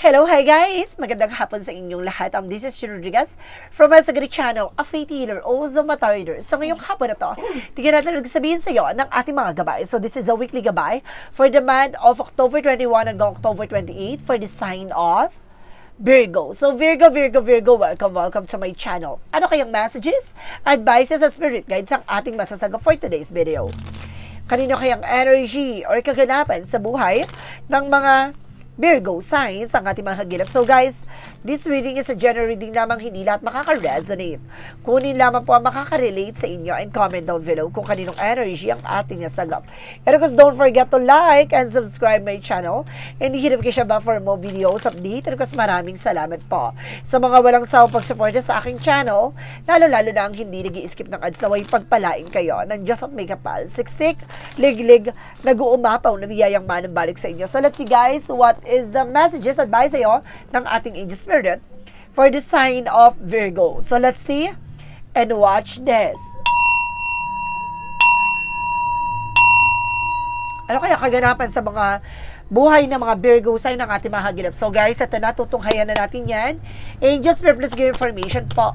Hello, hi guys! Magandang hapon sa inyong lahat. This is Chino Rodriguez from my Sagari channel, a faith healer, also matarder. So ngayong hapon na to, tignan natin nagsabihin sa iyo ng ating mga gabay. So this is a weekly gabay for the month of October 21 hanggang October 28 for the sign of Virgo. So Virgo, welcome to my channel. Ano kayang messages, advices, at spirit guides ang ating masasagot for today's video? Kanino kayang energy or kaganapan sa buhay ng mga Virgo signs ang ating mga hagilap. So guys, this reading is a general reading lamang, hindi lahat makaka-resonate. Kunin lamang po ang makaka-relate sa inyo and comment down below kung kaninong energy ang ating nasagap. And of course, don't forget to like and subscribe my channel and hit notification bell for more videos update. And of course, maraming salamat po sa mga walang sawang pagsuporta sa aking channel, lalo-lalo na ang hindi nag-i-skip ng ads, naway pagpalain kayo ng Diyos at may kapal, siksik, liglig, nag-uumapaw na biyayang manang-balik sa inyo. So let's see guys, what is the messages, advice sa'yo ng ating angel spirit for the sign of Virgo. So let's see and watch this. Ano kaya kaganapan sa mga buhay ng mga Virgo sign ng ating mga hagilap? So guys, ito na, tutunghayan na natin yan. Angel spirit, please give information po.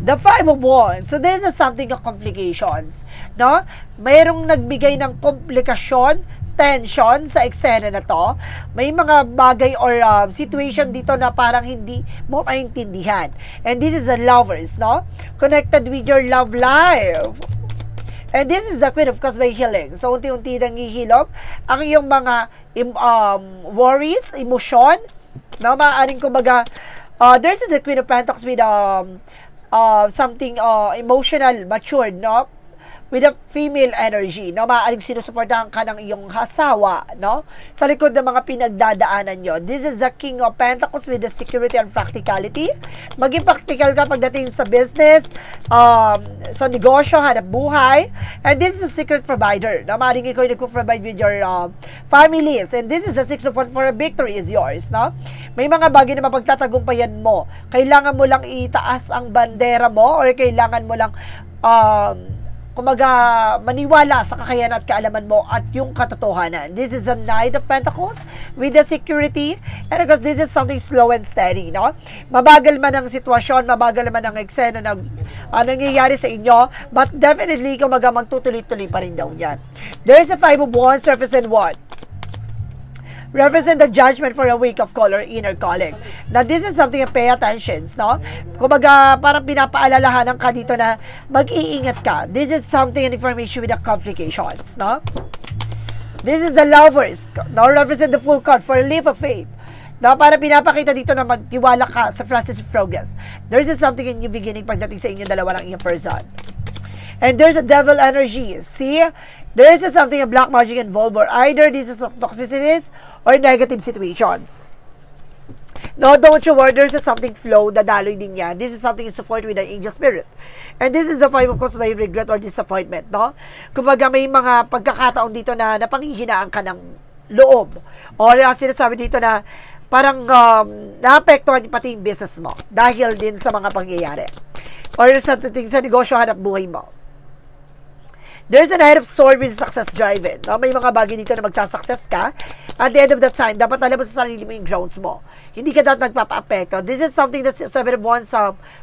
The Five of Wands. So this is something of complications, no? Mayroong nagbigay ng komplikasyon, tension sa eksena na to. May mga bagay or situation dito na parang hindi mo maintindihan. And this is the lovers, no? Connected with your love life. And this is the Queen of Cups by healing. So, unti-unti nang hihilom ang iyong mga worries, emosyon, no? Maaaring kumbaga, this is the Queen of Pentacles with something emotional, matured, no? With a female energy, no? Maaaring sinusuportahan ka ng iyong asawa, no? Sa likod ng mga pinagdadaanan nyo. This is the King of Pentacles with the security and practicality. Maging practical ka pagdating sa business, sa negosyo, hanap buhay. And this is a secret provider, no? Maaaring ikaw yung nagpo-provide with your families. And this is the Six of Wands for a victory is yours, no? May mga bagay na mapagtatagumpayan mo. Kailangan mo lang itaas ang bandera mo or kailangan mo lang kumaga maniwala sa kakayanan at kaalaman mo at yung katotohanan. This is a Knight of Pentacles with the security, and because this is something slow and steady, no? Mabagal man ang sitwasyon, mabagal man ang eksena na nangyayari sa inyo, but definitely kumaga magtutuloy-tuloy pa rin daw yan. There is a Five of Wands, represent what? Represent the judgment for a week of color, inner calling. Now, this is something to pay attention, no? Kumbaga, parang pinapaalalahanan ka dito na mag-iingat ka. This is something and information with the complications, no? This is the lovers. Now, represent the full card for a leap of faith. Now, parang pinapakita dito na magtiwala ka sa process of progress. There is something in new beginning pagdating sa inyo dalawa ng inyong person. And there's a devil energy. See? There is something of black magic involved, or either this is of toxicities or negative situations. No, don't you worry, there's something flow, dadaloy din yan. This is something in support with the angel spirit. And this is the Five of Cups by regret or disappointment, no? Kumbaga may mga pagkakataon dito na napanghihinaan ka ng loob. Or sinasabi dito na parang naapektuhan pati yung business mo dahil din sa mga pangyayari. Or sa negosyo, hanap buhay mo. There's a Knight of Swords with success driven. No? May mga bagay dito na magsasuccess ka. At the end of that time, dapat alam mo sa sarili mo yung grounds mo. Hindi ka dapat nagpapa-apekto. This is something that Seven of Wands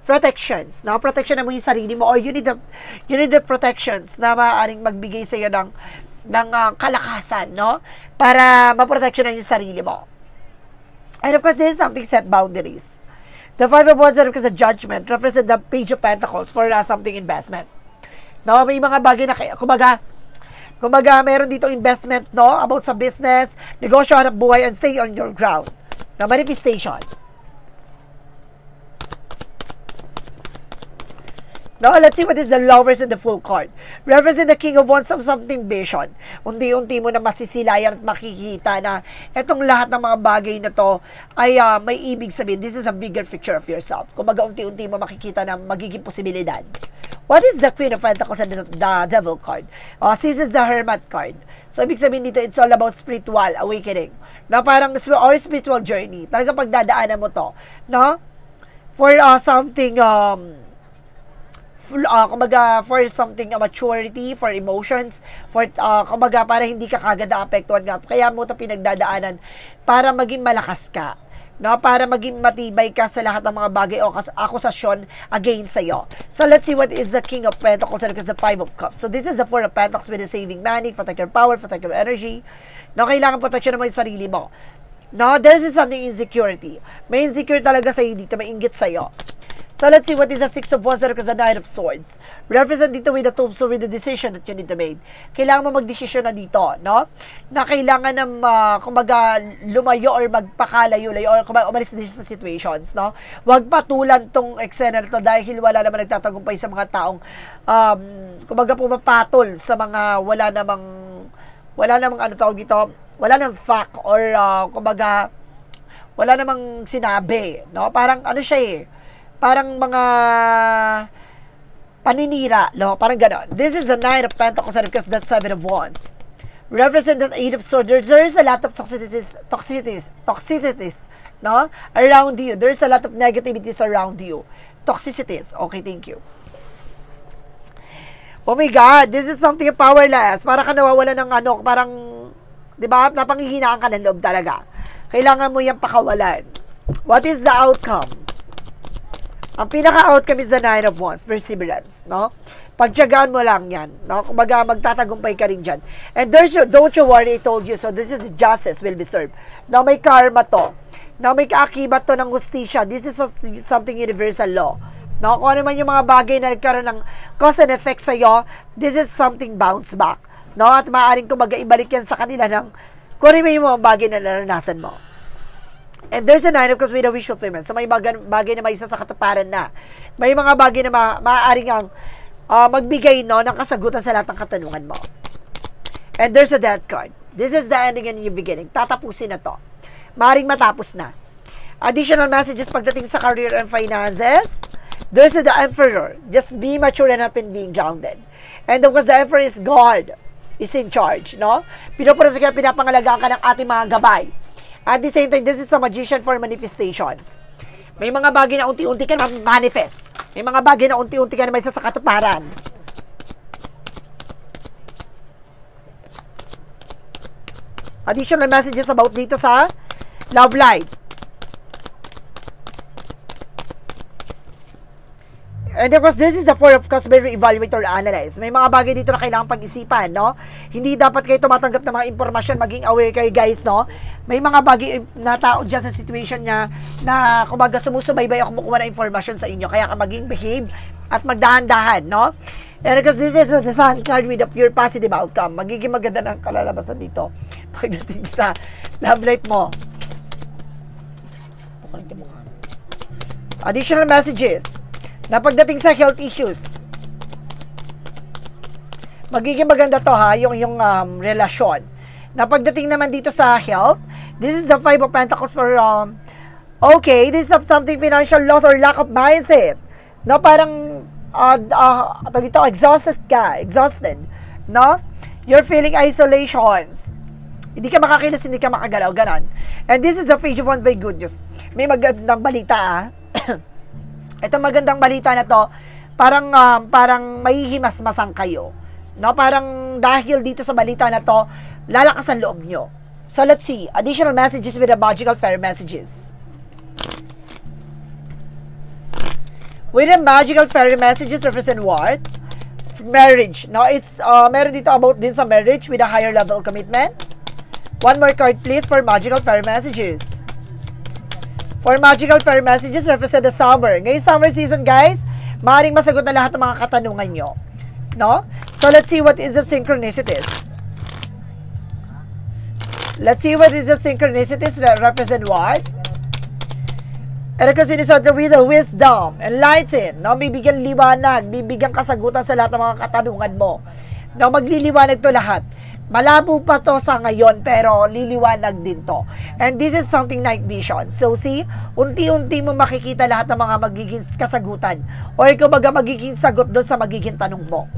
protections. No? Protection na mo yung sarili mo, or you need the protections na maaaring magbigay sa iyo ng kalakasan, no? Para maprotection na yung sarili mo. And of course, this is something set boundaries. The Five of Wands are because of judgment, represent the Page of Pentacles for something investment. No, may mga bagay na kumbaga meron dito investment, no, about sa business, negosyo, hanap buhay, and stay on your ground. Na manifestation. Now, let's see what is the lovers and the full card. Represent the King of Wands of something vision. Unti-unti mo na masisilayan at makikita na itong lahat ng mga bagay na to ay may ibig sabihin. This is a bigger picture of yourself. Kumbaga, unti-unti mo makikita na magiging posibilidad. What is the Queen of Pentacles and the Devil card? This is the Hermit card. So, ibig sabihin dito, it's all about spiritual awakening. Na parang or spiritual journey. Talaga pagdadaanan mo to. No? For something Kumbaga, for something, maturity, for emotions, for, kumbaga, para hindi ka kagad naapektuhan ka. Kaya mo ito pinagdadaanan para maging malakas ka. No, para maging matibay ka sa lahat ng mga bagay o akusasyon against sa'yo. So, let's see what is the King of Pentacles and the Five of Cups. So, this is the Four of Pentacles with the saving money, protect your power, protect your energy. No, kailangan protection naman yung sarili mo. No, there's something insecurity. May insecure talaga sa'yo dito, may inggit sa'yo. So, let's see what is the Six of Wands and the Nine of Swords. Represent dito with the Tombs, so with the decision that you need to make. Kailangan mo magdesisyon na dito, no? Na kailangan na, kumbaga, lumayo or magpakalayo-layo or kumbaga, umalis din sa situations, no? Huwag patulan tong eksena na to dahil wala naman nagtatagumpay sa mga taong, kumbaga, pumapatol sa mga wala namang ano tawag dito, wala namang fact or, kumbaga, wala namang sinabi, no? Parang, ano siya eh, parang mga paninira, no? Parang gano'n. This is the Nine of Pentacles and because that's Seven of Wands. Represent the Eight of Swords. There's a lot of toxicities, no? Around you. There's a lot of negativities around you. Toxicities. Okay, thank you. Oh my God, this is something powerless. Para ka nawawala ng ano, parang, di ba, napanghihinaan ka ng loob talaga. Kailangan mo yung pakawalan. What is the outcome? Ang pinaka-outcome is the Nine of Wands, perseverance, no? Pagtiyagaan mo lang yan, no? Kumbaga, magtatagumpay ka rin dyan. And don't you worry, I told you, so this is justice will be served. Now, may karma to. Now, may kaakibat to ng hustisya. This is something universal law. No? Kung ano man yung mga bagay na nagkaroon ng cause and effect sa'yo, this is something bounce back. No? At maaaring kumbaga, ibalik yan sa kanila ng kung ano yung mga bagay na naranasan mo. And there's a Nine of Cups with a wish fulfillment. So, may bagay na may isa sa katuparan na. May mga bagay na maaaring ang magbigay, no, ng kasagutan sa lahat ng katanungan mo. And there's a Death card. This is the ending and yung beginning. Tatapusin na to. Maaaring matapos na. Additional messages pagdating sa career and finances. There's the Emperor. Just be mature and happy being grounded. And of course, the Emperor is God. Is in charge, no? Pinapangalagaan ka ng ating mga gabay. At the same time, this is a magician for manifestations. May mga bagay na unti-unti ka na manifest. May mga bagay na unti-unti ka na may isa sa katuparan. Additional messages about dito sa love life. And of course, this is the Four of Cups, very evaluate or analyze. May mga bagay dito na kailangan pag-isipan, no? Hindi dapat kayo tumatanggap ng mga impormasyon, maging aware kayo, guys, no? May mga bagay na tao dyan sa situation niya na, kumbaga, sumusubaybay ako kumukuha ng informasyon sa inyo. Kaya ka maging behave at magdahan-dahan, no? And because this is the Sun card with a pure positive outcome. Magiging maganda ng kalalabasan dito pagdating sa love life mo. Additional messages na pagdating sa health issues, magiging maganda to ha, yung relasyon. Na pagdating naman dito sa health, this is the Five of Pentacles for, okay, this is something financial loss or lack of mindset. No, parang, dito, exhausted, no? You're feeling isolations. Hindi ka makakilos, hindi ka makagalaw, ganon. And this is the Page of Wands by good news. May magandang balita, Ito magandang balita na to, parang mahihimas-masang kayo. No, parang dahil dito sa balita na to, lalakas ang loob nyo. So let's see, additional messages with the magical fairy messages. With the magical fairy messages represent what? Marriage. No, it's meron dito about din sa marriage with a higher level commitment. One more card please for magical fairy messages. For magical fairy messages, represent the summer. Ngayong summer season, guys, maaaring masagot na lahat ng mga katanungan nyo. No? So, let's see what is the synchronicities. Let's see what is the synchronicities that represent what? And kasi it is the with wisdom, enlighten, no? Bibigyan liwanag, bibigyan kasagutan sa lahat ng mga katanungan mo. No? Magliliwanag to lahat. Malabo pa to sa ngayon, pero liliwanag din to. And this is something night vision. So see, unti-unti mo makikita lahat ng mga magiging kasagutan. Or kumbaga magiging sagot doon sa magiging tanong mo.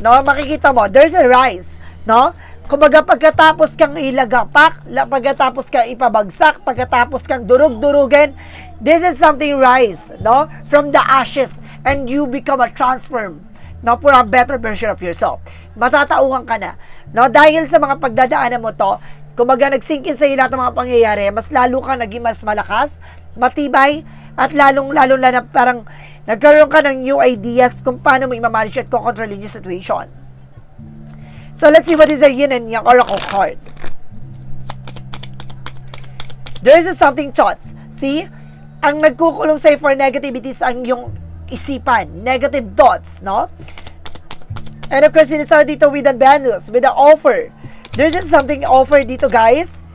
No, makikita mo, there's a rise. No? Kumbaga pagkatapos kang ilagapak, pagkatapos kang ipabagsak, pagkatapos kang durug-durugin, This is something rise, no? From the ashes, and you become a transform, no? For a better version of yourself. Matatauhan ka na, no? Dahil sa mga pagdadaanan mo to, kumaga nagsinkin sa iyo lahat ng mga pangyayari, mas lalo ka naging mas malakas, matibay, at lalong-lalo na parang nagkaroon ka ng new ideas kung paano mo i-manage at control yung situation. So, let's see what is a yin and yang oracle card. There is something thoughts. See? Ang nagkukulong sa'yo for negativities ang yung isipan. Negative thoughts, no? And of course, sinasabi dito with the Venus, with the offer. There's just something offer dito, guys.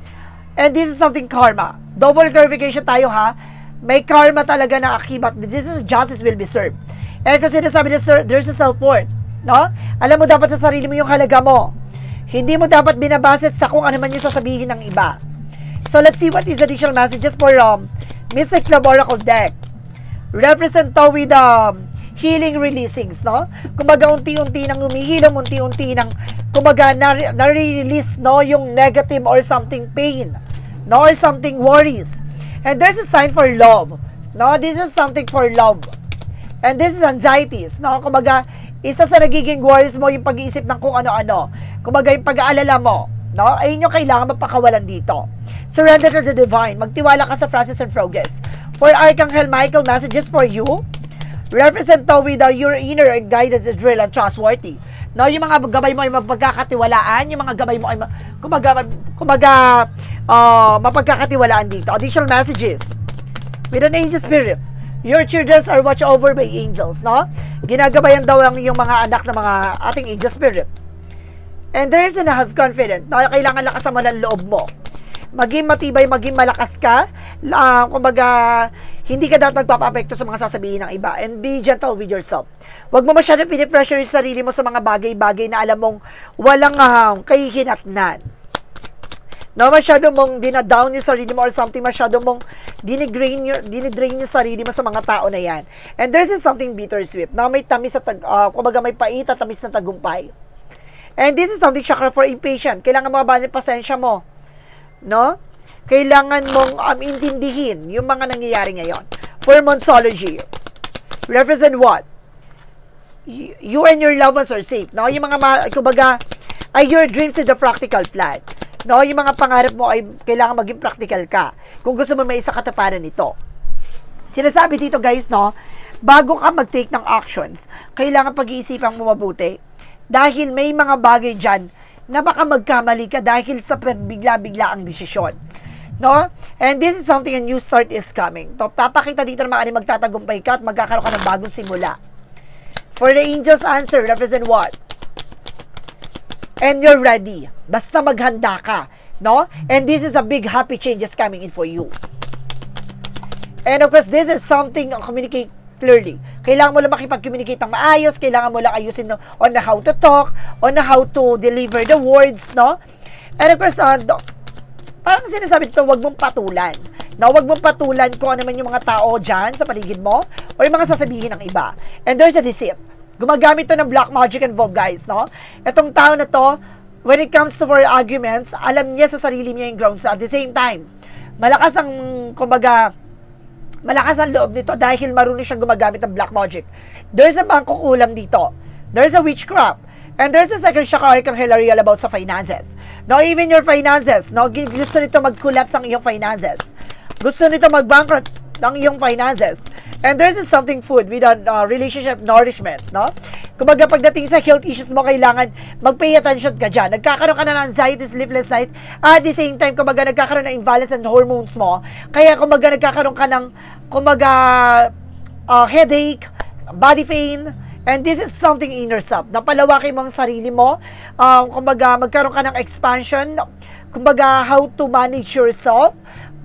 And this is something karma. Double clarification tayo, ha? May karma talaga na akibat. This is justice will be served. And kasi sinasabi na, there's a self-worth. No? Alam mo dapat sa sarili mo yung halaga mo. Hindi mo dapat binabasit sa kung ano man yung sasabihin ng iba. So, let's see what is additional messages for Mystic Love Oracle deck. Represent to with healing releasings, no? Kumbaga, unti-unti nang umihilom, unti-unti nang kumbaga, na-release, no? Yung negative or something pain, no? Or something worries. And there's a sign for love, no? This is something for love. And this is anxieties, no? Kumbaga, isa sa nagiging worries mo yung pag-iisip ng kung ano-ano. Kumbaga, yung pag-aalala mo, no? Ayun yung kailangan mapakawalan dito. Surrender to the divine. Magtiwala ka sa Francis and Froges. For Archangel Michael, messages for you. Represent to with your inner guidance is real and trustworthy. No, yung mga gabay mo ay mapagkakatiwalaan, yung mga gabay mo ay mapagkakatiwalaan dito. Additional messages. With an angel spirit. Your children are watched over by angels, no? Ginagabayan daw yung mga anak ng mga ating angel spirit. And there is enough confidence. No, kailangan lakasan mo ng loob mo. Maging matibay, maging malakas ka. Kumbaga, hindi ka dapat magpapa-apekto sa mga sasabihin ng iba. And be gentle with yourself. Huwag mo masyadong pinipressure yung sarili mo sa mga bagay-bagay na alam mong walang kahihinatnan. No, masyado mong dinadown yung sarili mo or something, masyado mong dinidrain yung sarili mo sa mga tao na yan. And there's something bittersweet. Na may tamis sa kumbaga may pait at tamis na tagumpay. And this is something chakra for impatient. Kailangan mababanin pasensya mo. No? Kailangan mong intindihin yung mga nangyayari ngayon. For Monsology, represent what? You and your loved ones are safe. No? Yung mga, kumbaga, ay your dreams in the practical flat. No? Yung mga pangarap mo ay kailangan maging practical ka. Kung gusto mo may isa katapanan nito. Sinasabi dito, guys, no? Bago ka mag-take ng actions, kailangan pag-iisipan mo mabuti. Dahil may mga bagay dyan na baka magkamali ka dahil sa bigla-bigla ang desisyon. No? And this is something a new start is coming. So, papakita dito naman ani magtatagumpay ka at magkakaroon ka ng bagong simula. For the angel's answer, represent what? And you're ready. Basta maghanda ka. No? And this is a big happy changes coming in for you. And of course, this is something communicate clearly. Kailangan mo lang makipag-communicate ng maayos, kailangan mo lang ayusin on how to talk, on how to deliver the words, no? And of course, parang sinasabi dito, huwag mong patulan. No, huwag mong patulan kung ano man yung mga tao dyan sa paligid mo o yung mga sasabihin ng iba. And there's a deceit. Gumagamit to ng black magic involved, guys, no? Itong tao na to, when it comes to for arguments, alam niya sa sarili niya yung grounds. At the same time, malakas ang, kumbaga, malakas ang loob nito dahil marunong siyang gumagamit ng black magic. There's a mangkukulam dito. There's a witchcraft. And there's a second chakra Archangel Ariel about sa finances. No, even your finances. No, gusto nito mag-collapse ang iyong finances. Gusto nito mag-bankrupt ang iyong finances. And there's something food with a relationship nourishment. No? Kumbaga pagdating sa health issues mo, kailangan mag-pay attention ka dyan. Nagkakaroon ka na ng anxiety, sleepless night. At the same time, kumbaga nagkakaroon ng imbalance ng hormones mo. Kaya kumbaga nagkakaroon ka ng kumbaga headache, body pain. And this is something in yourself. Napalawakin mo ang sarili mo. Kumbaga magkaroon ka ng expansion. Kumbaga how to manage yourself.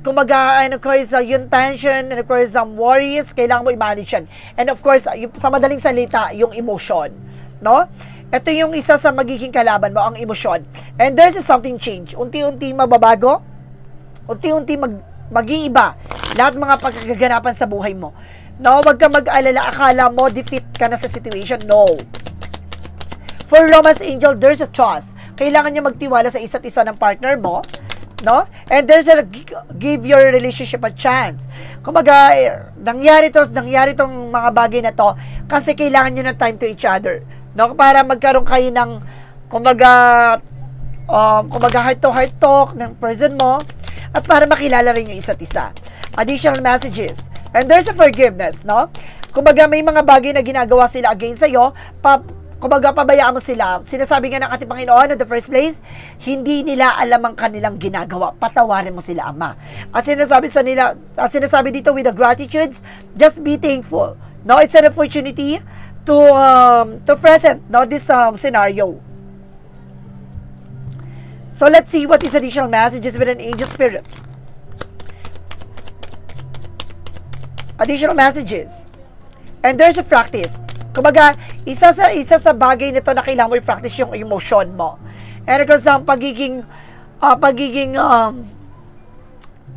Kumbaga, and of course, yung tension, and of course, worries, kailangan mo i-manage yan. And of course, sa madaling salita, yung emotion. No? Ito yung isa sa magiging kalaban mo, ang emosyon. And there's something change. Unti-unti mababago. Unti-unti mag-iiba. Lahat mga pagkaganapan sa buhay mo. No? Huwag ka mag-alala. Akala mo, defeat ka na sa situation. No. For Romance Angel, there's a trust. Kailangan nyo magtiwala sa isa't isa ng partner mo. no? And there's a give your relationship a chance. Kumaga, nangyari tong mga bagay na to kasi kailangan nyo ng time to each other, no? Para magkaroon kayo ng kumaga heart to heart talk ng person mo at para makilala rin yung isa't isa. Additional messages. And there's a forgiveness, no? Kumaga may mga bagay na ginagawa sila against sa'yo, kumbaga pabayaan mo sila. Sinasabi nga ng ating Panginoon in the first place, hindi nila alam ang kanilang ginagawa. Patawarin mo sila, Ama. At sinasabi dito with the gratitudes, just be thankful. No, it's an opportunity to present this scenario. So let's see what is additional messages with an angel spirit. Additional messages. And there's a practice. Kumbaga, isa sa bagay nito na kailangan mo i-practice yung emotion mo. And because ang pagiging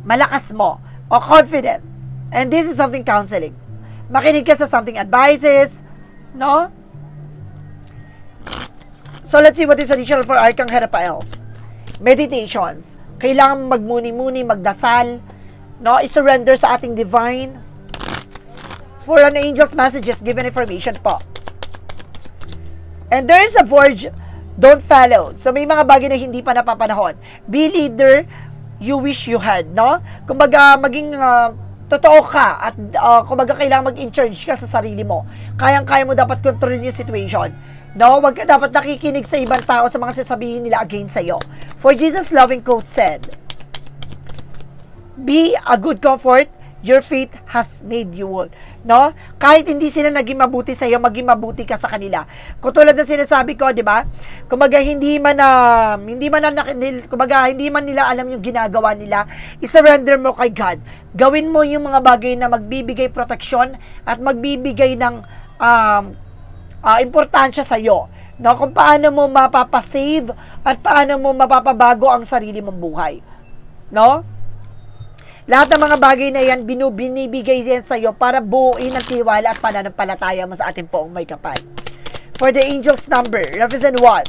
malakas mo o confident. And this is something counseling. Makinig ka sa something advices, no? So let's see what is additional for Archangel Raphael. Meditations. Kailangan magmuni-muni, magdasal, no? I-surrender sa ating divine. For an angel's messages, given information po. And there is a verge, don't follow. So may mga bagay na hindi pa napapanahon. Be leader you wish you had, no? Kumbaga, maging totoo ka at kumbaga kailangan mag-in-charge ka sa sarili mo. Kayang-kaya mo dapat kontrolin yung situation. No? Huwag ka dapat nakikinig sa ibang tao sa mga sasabihin nila against sa'yo. For Jesus' loving quote said, be a good comfort, your faith has made you whole. No? Kahit hindi sila naging mabuti sa iyo, maging mabuti ka sa kanila. Katulad ng sinasabi ko, 'di ba? Kumbaga hindi man nila alam yung ginagawa nila, i-surrender mo kay God. Gawin mo yung mga bagay na magbibigay proteksyon at magbibigay ng importansya sa iyo. No? Kung paano mo mapapasave at paano mo mapapabago ang sarili mong buhay. No? Lahat ng mga bagay na yan, binibigay yan sa iyo para buuin ang tiwala at pananampalataya mo sa ating poong may kapal. For the angel's number, represent what?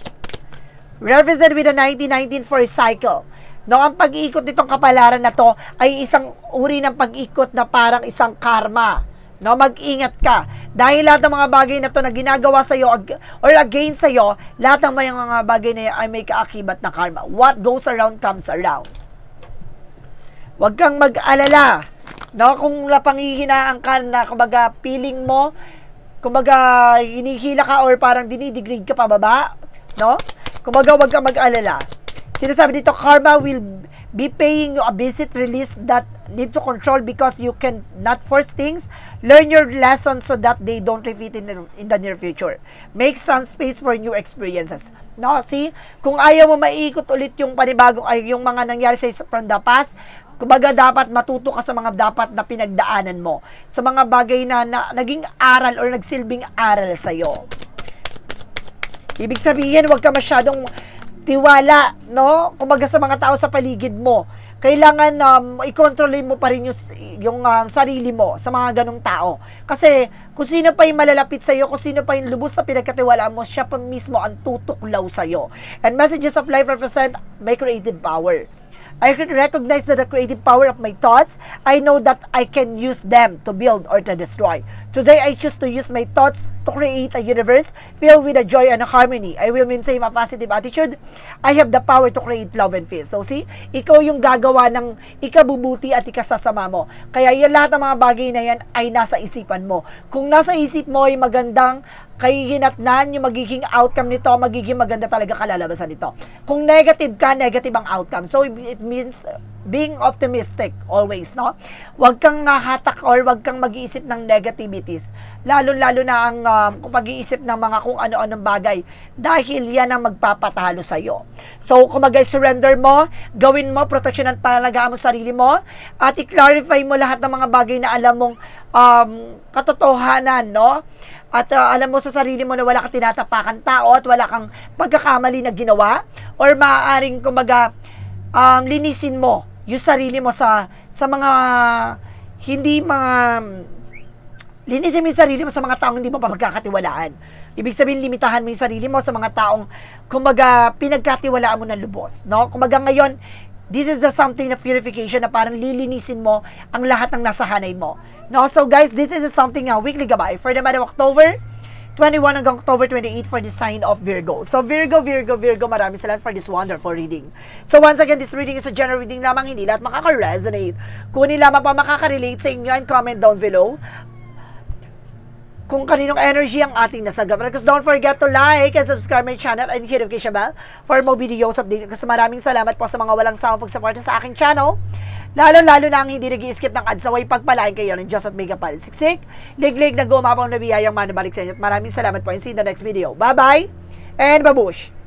Represent with the 1919 for a cycle. No, ang pag-iikot nitong kapalaran na to ay isang uri ng pag-ikot na parang isang karma. No, mag-ingat ka. Dahil lahat ng mga bagay na to na ginagawa sa iyo or against sa iyo, lahat ng mga bagay na yan ay may kaakibat na karma. What goes around comes around. Huwag kang mag-alala, no? Kung napanghihinaan ka na, kumbaga, feeling mo, kumbaga, hinihila ka or parang dinidegrade ka pababa, no? Kumbaga, huwag kang mag-alala. Sinasabi dito, karma will be paying you a visit release that need to control because you can not force things. Learn your lessons so that they don't repeat in the near future. Make some space for new experiences. No, see? Kung ayaw mo maiikot ulit yung panibagong, ay yung mga nangyari sa from the past, kumbaga dapat matuto ka sa mga dapat na pinagdaanan mo. Sa mga bagay na naging aral or nagsilbing aral sa'yo. Ibig sabihin, huwag ka masyadong tiwala, no? Kumbaga sa mga tao sa paligid mo. Kailangan i-controlin mo pa rin yung sarili mo sa mga ganong tao. Kasi kung sino pa yung malalapit sa'yo, kung sino pa yung lubos na pinagkatiwalaan mo, siya pa mismo ang tutuklaw sa'yo. And messages of life represent my creative power. I recognize that the creative power of my thoughts, I know that I can use them to build or to destroy. Today, I choose to use my thoughts to create a universe filled with a joy and a harmony. I will maintain a positive attitude. I have the power to create love and peace. So see, ikaw yung gagawa ng ikabubuti at ikasasama mo. Kaya yan, lahat ng mga bagay na yan ay nasa isipan mo. Kung nasa isip mo ay magandang kahihinatnan, yung magiging outcome nito, magiging maganda talaga kalalabasan nito. Kung negative ka, negative ang outcome. So, it means being optimistic always, no? Huwag kang hatak or huwag kang mag-iisip ng negativities. Lalo-lalo na ang pag-iisip ng mga kung ano-anong bagay. Dahil yan ang magpapatalo sa'yo. So, kung mag-surrender mo, gawin mo, protection at palagaan mo sarili mo, at i-clarify mo lahat ng mga bagay na alam mong katotohanan, no? At alam mo sa sarili mo na wala kang tinatapakan tao at wala kang pagkakamali na ginawa or maaaring kumbaga linisin mo yung sarili mo sa mga linisin mo yung sarili mo sa mga taong hindi mo pa magkakatiwalaan. Ibig sabihin, limitahan mo yung sarili mo sa mga taong kumbaga pinagkatiwalaan mo ng lubos, no? Kumbaga ngayon, This is the something na purification na parang lilinisin mo ang lahat ng nasa hanay mo. No? So guys, this is something weekly gabay for the month of October 21 hanggang October 28 for the sign of Virgo. So Virgo, maraming salamat for this wonderful reading. So once again, this reading is a general reading lamang, hindi lahat makaka-resonate. Kung hindi lamang pa makaka-relate sa inyo, and comment down below kung kaninong energy ang ating nasagap. Because don't forget to like and subscribe my channel and hit notification bell for more videos update. Kasi maraming salamat po sa mga walang sawang pag-support sa aking channel. Lalo-lalo na ang hindi nag-i-skip ng ads, away pagpalain kayo ng Diyos at Mega Palisiksik. Lig-lig na gumapaw na biyayang manabalik sa inyo. At maraming salamat po and see you in the next video. Bye-bye and babush!